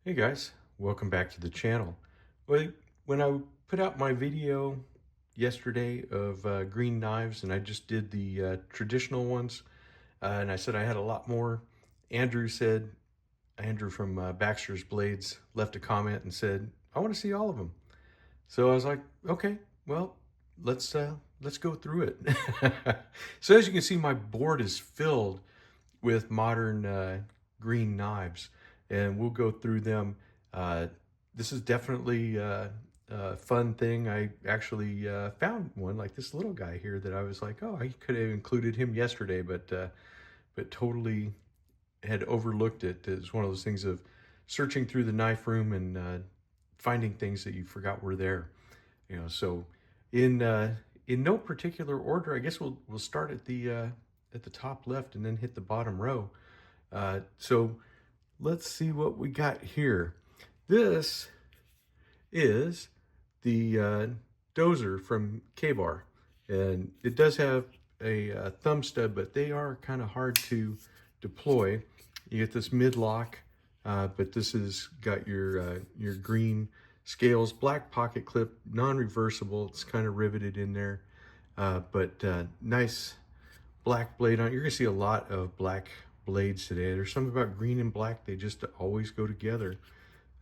Hey guys, welcome back to the channel. Well, when I put out my video yesterday of green knives, and I just did the traditional ones, and I said I had a lot more. Andrew from Baxter's Blades left a comment and said, I want to see all of them. So I was like, okay, well, let's go through it. So as you can see, my board is filled with modern green knives, and we'll go through them. Uh, this is definitely a fun thing. I actually found one like this little guy here that I was like, oh, I could have included him yesterday, but totally had overlooked it. It's one of those things of searching through the knife room and finding things that you forgot were there. So in in no particular order, I guess we'll start at the top left and then hit the bottom row. So let's see what we got here. This is the dozer from K-Bar, and it does have a thumb stud, but they are kind of hard to deploy. You get this mid lock, but this has got your green scales, black pocket clip, non-reversible. It's kind of riveted in there, but nice black blade on it. You're gonna see a lot of black blades today. There's something about green and black, they just always go together.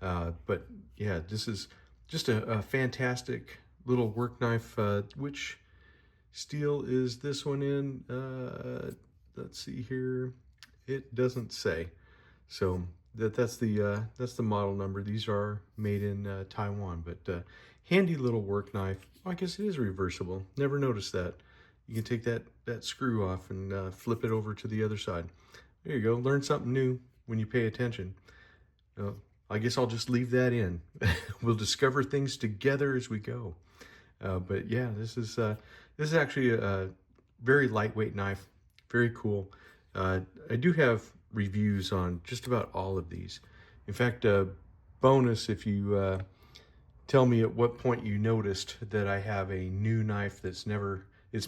But yeah, this is just a fantastic little work knife. Which steel is this one in? Let's see here. It doesn't say. So that's the model number. These are made in Taiwan, but handy little work knife. I guess it is reversible. Never noticed that. You can take that screw off and flip it over to the other side. There you go. Learn something new when you pay attention. Uh, I guess I'll just leave that in. We'll discover things together as we go. But yeah, this is actually a very lightweight knife. Very cool. I do have reviews on just about all of these. In fact, bonus if you tell me at what point you noticed that I have a new knife it's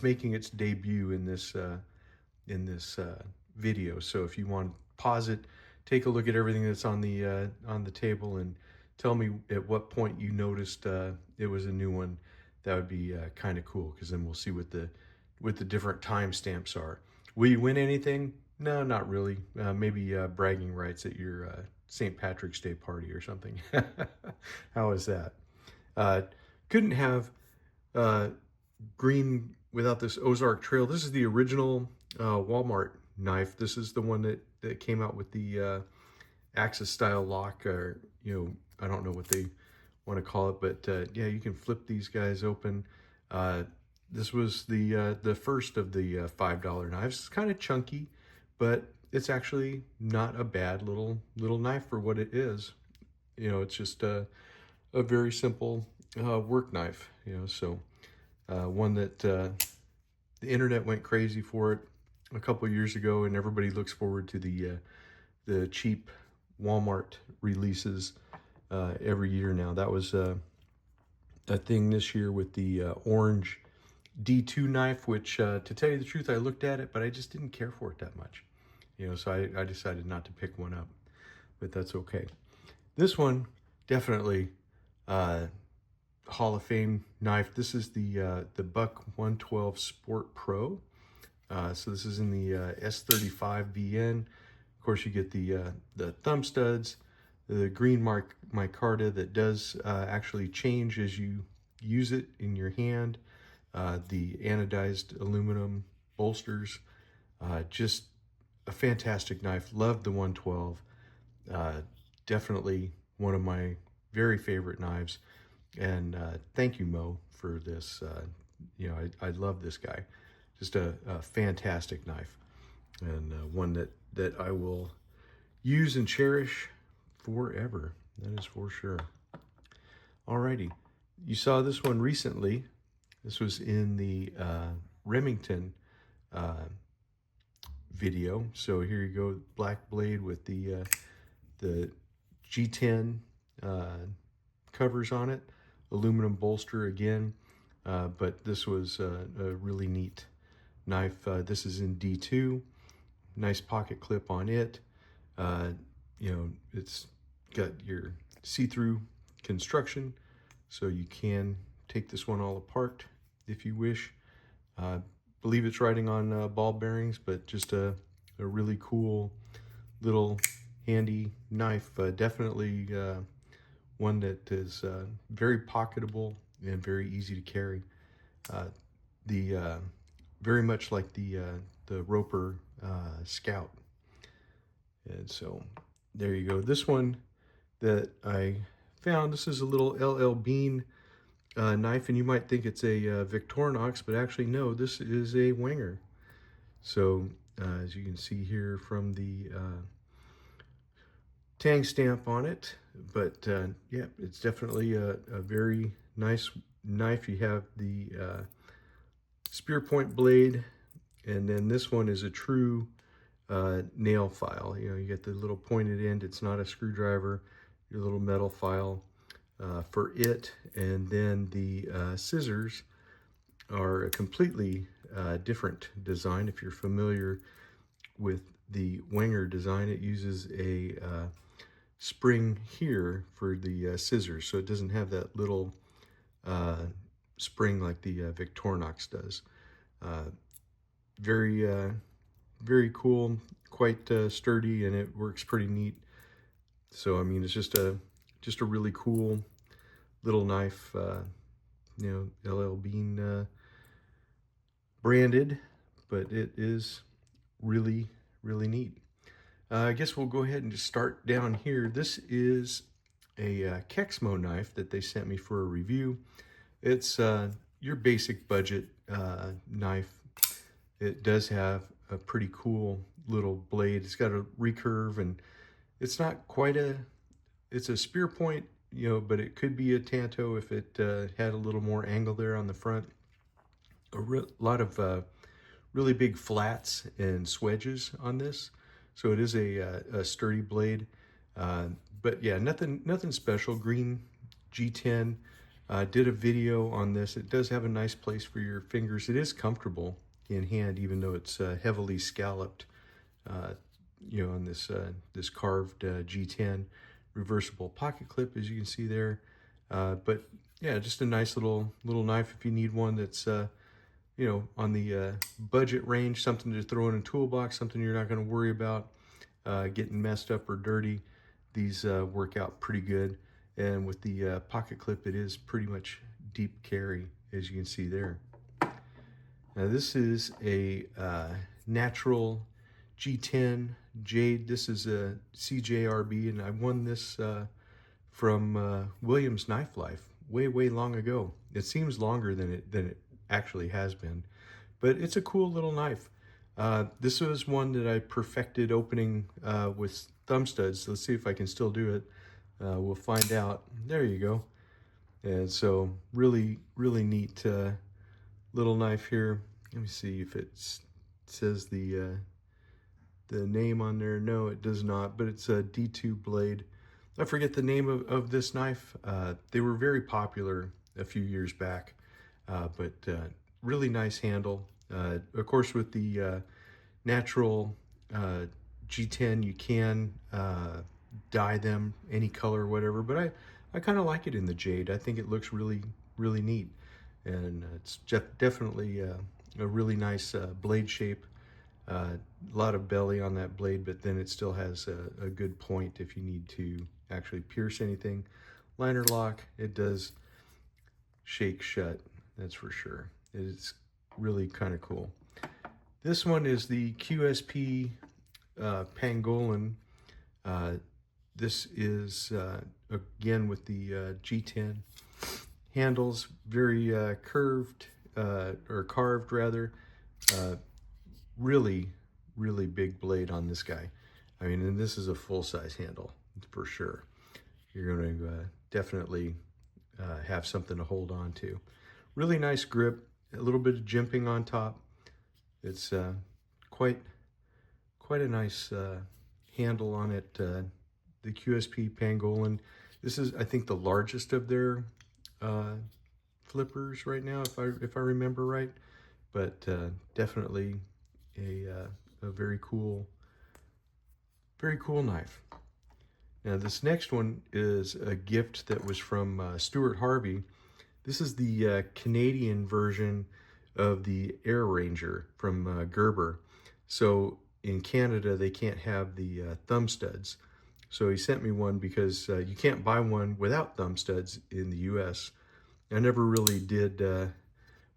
making its debut in this video. So if you want to pause it, take a look at everything that's on the table, and tell me at what point you noticed it was a new one. That would be kind of cool, because then we'll see what the different timestamps are. Will you win anything? No, not really. Maybe bragging rights at your St. Patrick's Day party or something. How is that? Uh, couldn't have uh, green without this Ozark Trail. This is the original Walmart knife. This is the one that came out with the Axis style lock, or I don't know what they want to call it, but yeah, you can flip these guys open. This was the first of the $5 knives. It's kind of chunky, but it's actually not a bad little knife for what it is. It's just a very simple work knife. So one that the internet went crazy for it a couple of years ago, and everybody looks forward to the cheap Walmart releases every year now. That was a thing this year with the orange D2 knife, which to tell you the truth, I looked at it, but I just didn't care for it that much. So I decided not to pick one up, but that's okay. This one, definitely Hall of Fame knife. This is the Buck 112 Sport Pro. So this is in the S35 VN. Of course, you get the thumb studs, the green micarta that does actually change as you use it in your hand. The anodized aluminum bolsters. Just a fantastic knife. Loved the 112. Definitely one of my very favorite knives. And thank you, Mo, for this. I love this guy. Just a fantastic knife, and one that I will use and cherish forever. That is for sure. Alrighty, you saw this one recently. This was in the Remington video. So here you go, black blade with the G10 covers on it, aluminum bolster again, but this was a really neat knife. This is in D2, nice pocket clip on it. It's got your see-through construction, so you can take this one all apart if you wish. I believe it's riding on ball bearings, but just a really cool little handy knife. Definitely one that is very pocketable and very easy to carry. Uh, the Very much like the Roper Scout. And so there you go. This one that I found, this is a little LL Bean knife, and you might think it's a Victorinox, but actually no, this is a Wenger. So as you can see here from the tang stamp on it, but yeah, it's definitely a very nice knife. You have the spear point blade, and then this one is a true nail file. You know, you get the little pointed end. It's not a screwdriver. Your little metal file for it, and then the scissors are a completely different design. If you're familiar with the Wenger design, it uses a spring here for the scissors, so it doesn't have that little spring like the Victorinox does. Very cool, quite sturdy, and it works pretty neat. So I mean, it's just a really cool little knife, you know, LL Bean branded, but it is really neat. I guess we'll go ahead and just start down here. This is a Kexmo knife that they sent me for a review. It's your basic budget knife. It does have a pretty cool little blade. It's got a recurve, and it's not quite it's a spear point, you know, but it could be a tanto if it had a little more angle there on the front. A lot of really big flats and swedges on this, so it is a sturdy blade. But yeah, nothing special. Green G10. Did a video on this. It does have a nice place for your fingers. It is comfortable in hand, even though it's heavily scalloped. You know, on this carved G10 reversible pocket clip, as you can see there. But yeah, just a nice little knife if you need one that's you know, on the budget range, something to throw in a toolbox, something you're not going to worry about getting messed up or dirty. These work out pretty good, and with the pocket clip, it is pretty much deep carry, as you can see there. Now this is a natural G10 jade. This is a CJRB, and I won this from Williams Knife Life way long ago. It seems longer than it actually has been, but it's a cool little knife. This was one that I perfected opening with thumb studs. Let's see if I can still do it. We'll find out. There you go. And so really neat little knife here. Let me see if it says the name on there. No, it does not, but it's a D2 blade. I forget the name of this knife. They were very popular a few years back, but really nice handle. Of course, with the natural G10, you can dye them any color or whatever, but I kind of like it in the jade. I think it looks really neat, and it's definitely a really nice blade shape. A lot of belly on that blade, but then it still has a good point if you need to actually pierce anything. Liner lock, it does shake shut, that's for sure. It's really kind of cool. This one is the QSP Pangolin. This is, again, with the G10 handles, very curved, or carved rather. Really big blade on this guy. I mean, and this is a full-size handle for sure. You're going to definitely have something to hold on to. Really nice grip, a little bit of jimping on top. It's quite a nice handle on it. The QSP Pangolin. This is, I think, the largest of their flippers right now, if I remember right. But definitely a very cool knife. Now this next one is a gift that was from Stuart Harvey. This is the Canadian version of the Air Ranger from Gerber. So in Canada, they can't have the thumb studs. So he sent me one because you can't buy one without thumb studs in the US. I never really did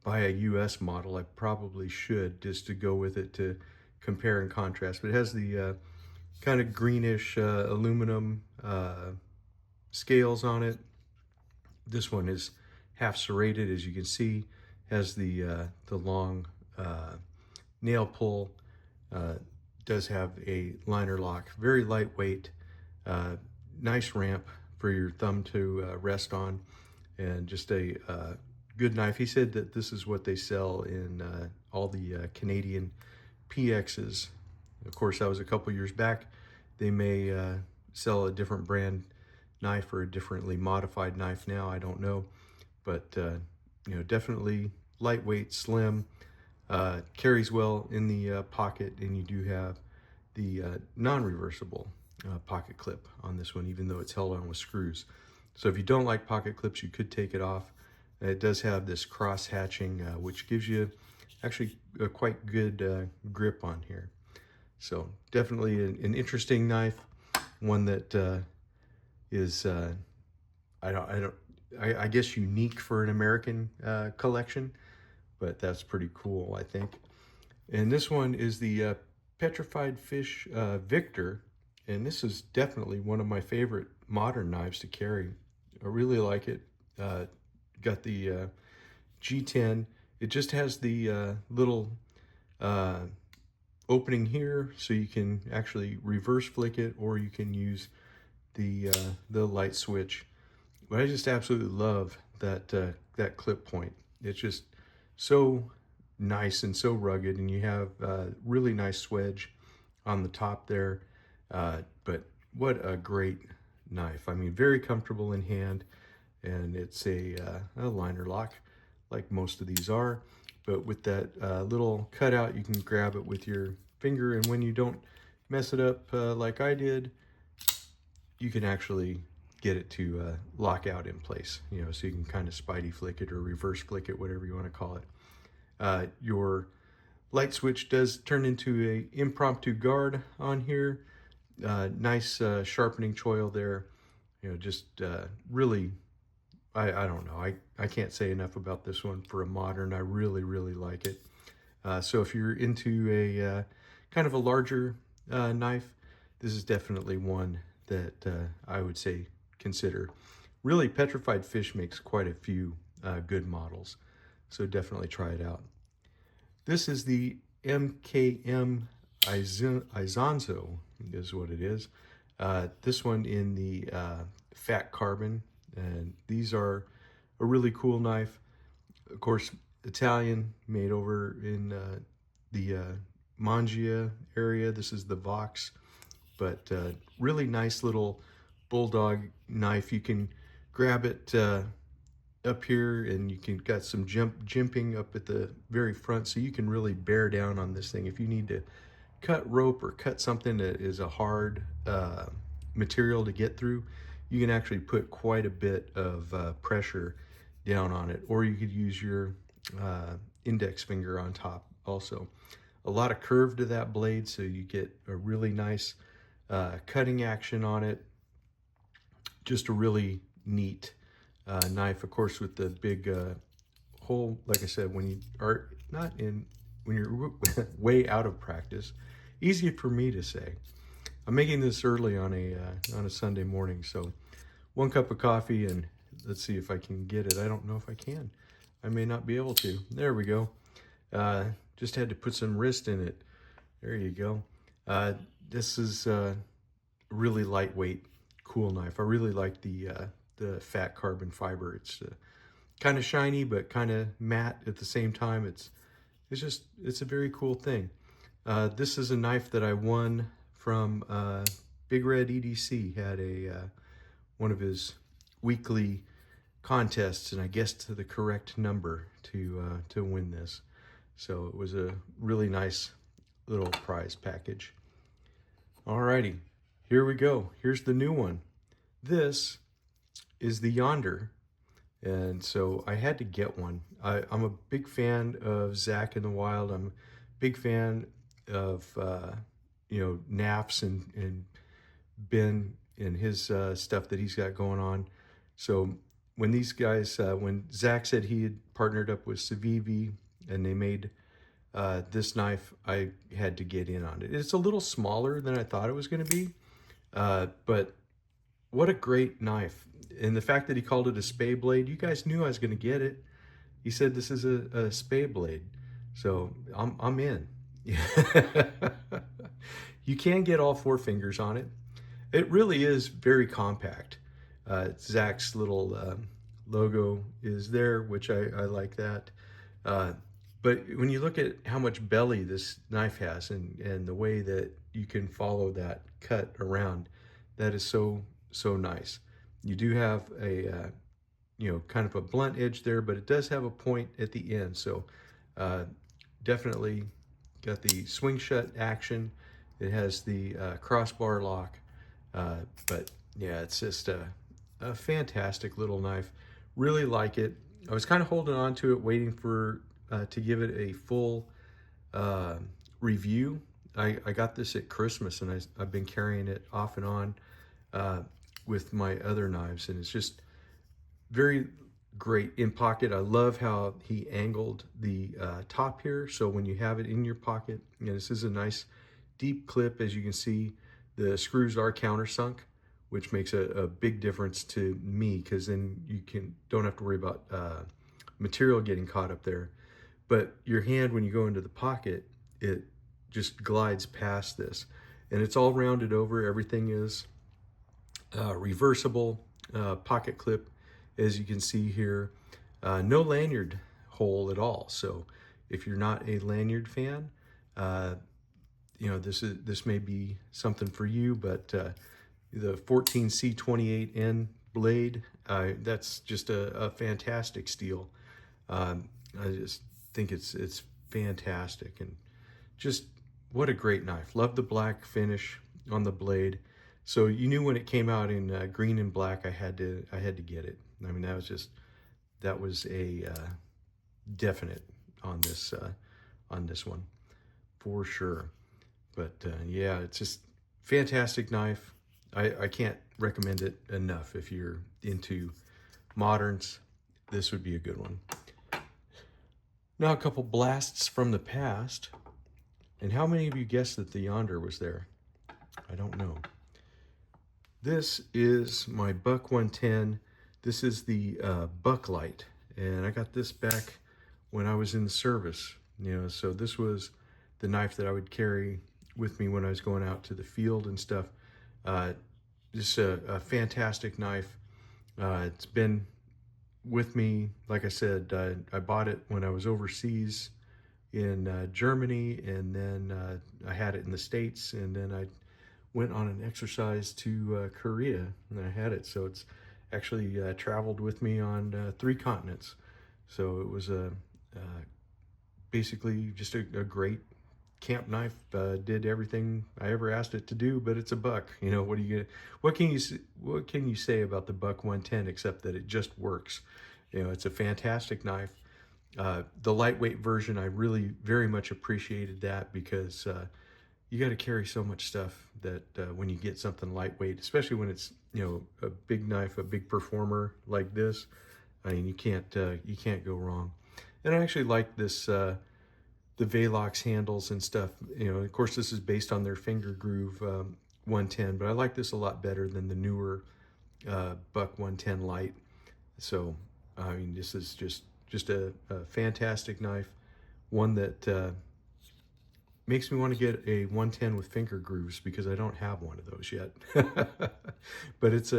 buy a US model. I probably should, just to go with it to compare and contrast. But it has the kind of greenish aluminum scales on it. This one is half serrated, as you can see, has the long nail pull, does have a liner lock, very lightweight, nice ramp for your thumb to rest on, and just a good knife. He said that this is what they sell in all the Canadian PXs. Of course, that was a couple years back. They may sell a different brand knife or a differently modified knife now, I don't know. But you know, definitely lightweight, slim, carries well in the pocket, and you do have the non-reversible pocket clip on this one, even though it's held on with screws. So if you don't like pocket clips, you could take it off. It does have this cross hatching, which gives you actually a quite good grip on here. So definitely an interesting knife, one that is I guess unique for an American collection, but that's pretty cool, I think. And this one is the Petrified Fish Victor, and this is definitely one of my favorite modern knives to carry. I really like it. Got the G10. It just has the little opening here, so you can actually reverse flick it, or you can use the light switch. But I just absolutely love that that clip point. It's just so nice and so rugged, and you have really nice swedge on the top there. But what a great knife. I mean, very comfortable in hand, and it's a liner lock like most of these are. But with that little cutout, you can grab it with your finger, and when you don't mess it up like I did, you can actually get it to lock out in place, you know, so you can kind of spidey flick it or reverse flick it, whatever you want to call it. Your light switch does turn into a impromptu guard on here. Nice sharpening choil there. You know, just really, I don't know. I can't say enough about this one for a modern. I really, really like it. So if you're into a kind of a larger knife, this is definitely one that I would say consider. Really, Petrified Fish makes quite a few good models, so definitely try it out. This is the MKM Izanzo is what it is. This one in the fat carbon, and these are a really cool knife. Of course, Italian, made over in the Mangia area. This is the Vox, but really nice little bulldog knife. You can grab it up here, and you can got some jimping up at the very front, so you can really bear down on this thing. If you need to cut rope or cut something that is a hard material to get through, you can actually put quite a bit of pressure down on it, or you could use your index finger on top also. A lot of curve to that blade, so you get a really nice cutting action on it. Just a really neat knife, of course, with the big hole. Like I said, when you are not in, when you're way out of practice, easy for me to say. I'm making this early on a Sunday morning, so 1 cup of coffee, and let's see if I can get it. I don't know if I can. I may not be able to. There we go. Just had to put some wrist in it. There you go. This is really lightweight, cool knife. I really like the fat carbon fiber. It's kind of shiny, but kind of matte at the same time. It's a very cool thing. This is a knife that I won from Big Red EDC. Had a one of his weekly contests, and I guessed the correct number to win this. So it was a really nice little prize package. Alrighty, here we go. Here's the new one. This is the Yonder. And so I had to get one. I'm a big fan of Zach in the Wild. I'm a big fan of, NAFs and Ben and his stuff that he's got going on. So when these guys, when Zach said he had partnered up with Civivi and they made this knife, I had to get in on it. It's a little smaller than I thought it was going to be, but what a great knife. And the fact that he called it a spay blade, you guys knew I was going to get it. He said this is a spay blade. So I'm in. You can get all 4 fingers on it. It really is very compact. Zach's little logo is there, which I like that. But when you look at how much belly this knife has and the way that you can follow that cut around, that is so nice. You do have a, kind of a blunt edge there, but it does have a point at the end. So definitely got the swing shut action. It has the crossbar lock. But yeah, it's just a fantastic little knife. Really like it. I was kind of holding on to it, waiting for to give it a full review. I got this at Christmas, and I've been carrying it off and on with my other knives, and it's just very great in pocket. I love how he angled the top here, so when you have it in your pocket, this is a nice deep clip. As you can see, the screws are countersunk, which makes a big difference to me, because then you don't have to worry about material getting caught up there. But your hand, when you go into the pocket, it just glides past this, and it's all rounded over. Everything is reversible pocket clip, as you can see here. No lanyard hole at all. So if you're not a lanyard fan, this may be something for you. But the 14C28N blade, that's just a fantastic steel. I just think it's fantastic, and just what a great knife. Love the black finish on the blade. So you knew when it came out in green and black, I had to get it. I mean, that was a definite on this one for sure. But yeah, it's just fantastic knife. I can't recommend it enough. If you're into moderns, this would be a good one. Now a couple blasts from the past. And how many of you guessed that the Yonder was there? I don't know. This is my Buck 110. This is the Buck Light, and I got this back when I was in the service. So this was the knife that I would carry with me when I was going out to the field and stuff. Just a fantastic knife. It's been with me, like I said. I bought it when I was overseas in Germany, and then I had it in the States, and then I went on an exercise to Korea, and I had it. So it's actually traveled with me on 3 continents. So it was basically just a great camp knife. Did everything I ever asked it to do, but it's a buck. What can you say about the Buck 110 except that it just works? It's a fantastic knife. The lightweight version, I really very much appreciated that, because you got to carry so much stuff that when you get something lightweight, especially when it's a big knife, a big performer like this, I mean, you can't go wrong. And I actually like this the Velox handles and stuff. Of course, this is based on their finger groove 110, but I like this a lot better than the newer Buck 110 Light. So I mean, this is just a fantastic knife, one that makes me want to get a 110 with finger grooves, because I don't have one of those yet. But it's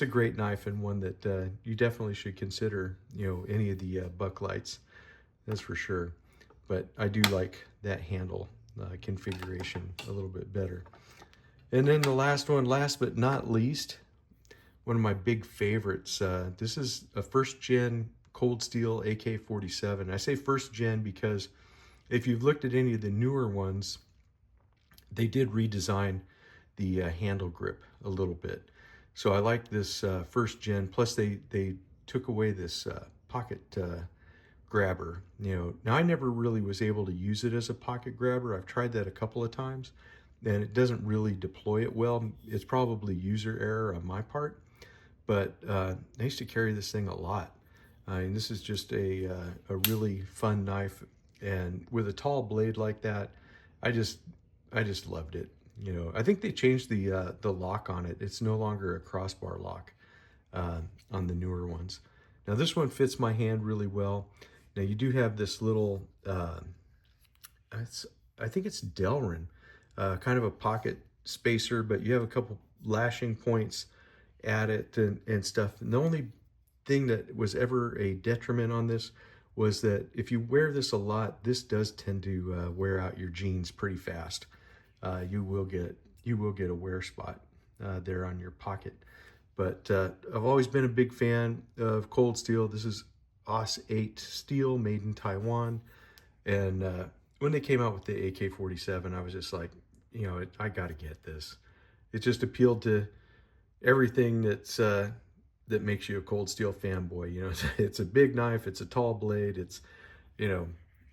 a great knife, and one that you definitely should consider. Any of the Buck Lights, that's for sure. But I do like that handle configuration a little bit better. And then the last one, last but not least, one of my big favorites. This is a first gen Cold Steel AK-47. I say first gen because if you've looked at any of the newer ones, they did redesign the handle grip a little bit. So I like this first gen. Plus they took away this pocket grabber. You know, now I never really was able to use it as a pocket grabber. I've tried that a couple of times, and it doesn't really deploy it well. It's probably user error on my part, but I used to carry this thing a lot. And this is just a really fun knife, and with a tall blade like that, I just loved it. You know, I think they changed the lock on it. It's no longer a crossbar lock on the newer ones. Now this one fits my hand really well. Now you do have this little, I think it's Delrin, kind of a pocket spacer, but you have a couple lashing points at it and stuff. And the only thing that was ever a detriment on this was that if you wear this a lot, this does tend to wear out your jeans pretty fast. You will get a wear spot there on your pocket. But I've always been a big fan of cold steel. This is AUS 8 steel, made in Taiwan. And when they came out with the AK-47, I was just like, you know, I got to get this. It just appealed to everything that's that makes you a cold steel fanboy. You know, it's a big knife, it's a tall blade, it's, you know,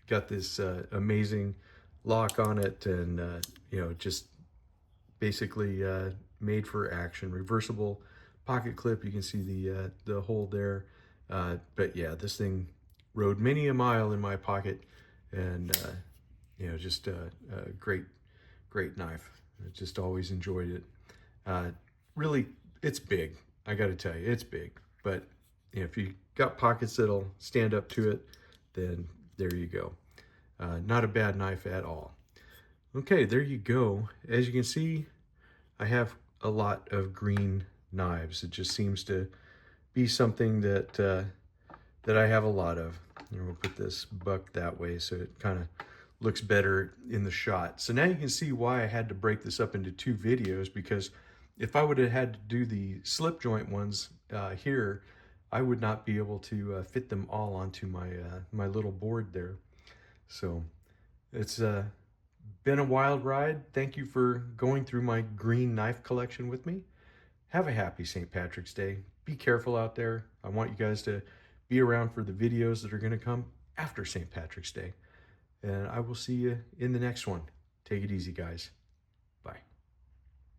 got this amazing lock on it, and you know, just basically made for action. Reversible pocket clip. You can see the hole there. But yeah, this thing rode many a mile in my pocket, and you know, just a great knife. I just always enjoyed it. Really, it's big. I got to tell you, it's big. But you know, if you got pockets that'll stand up to it, then there you go. Not a bad knife at all. Okay, there you go. As you can see, I have a lot of green knives. It just seems to be something that that I have a lot of. And we'll put this buck that way so it kind of looks better in the shot. So now you can see why I had to break this up into 2 videos, because if I would have had to do the slip joint ones here, I would not be able to fit them all onto my my little board there. So it's been a wild ride. Thank you for going through my green knife collection with me. Have a happy St. Patrick's Day. Be careful out there. I want you guys to be around for the videos that are going to come after St. Patrick's Day. And I will see you in the next one. Take it easy, guys.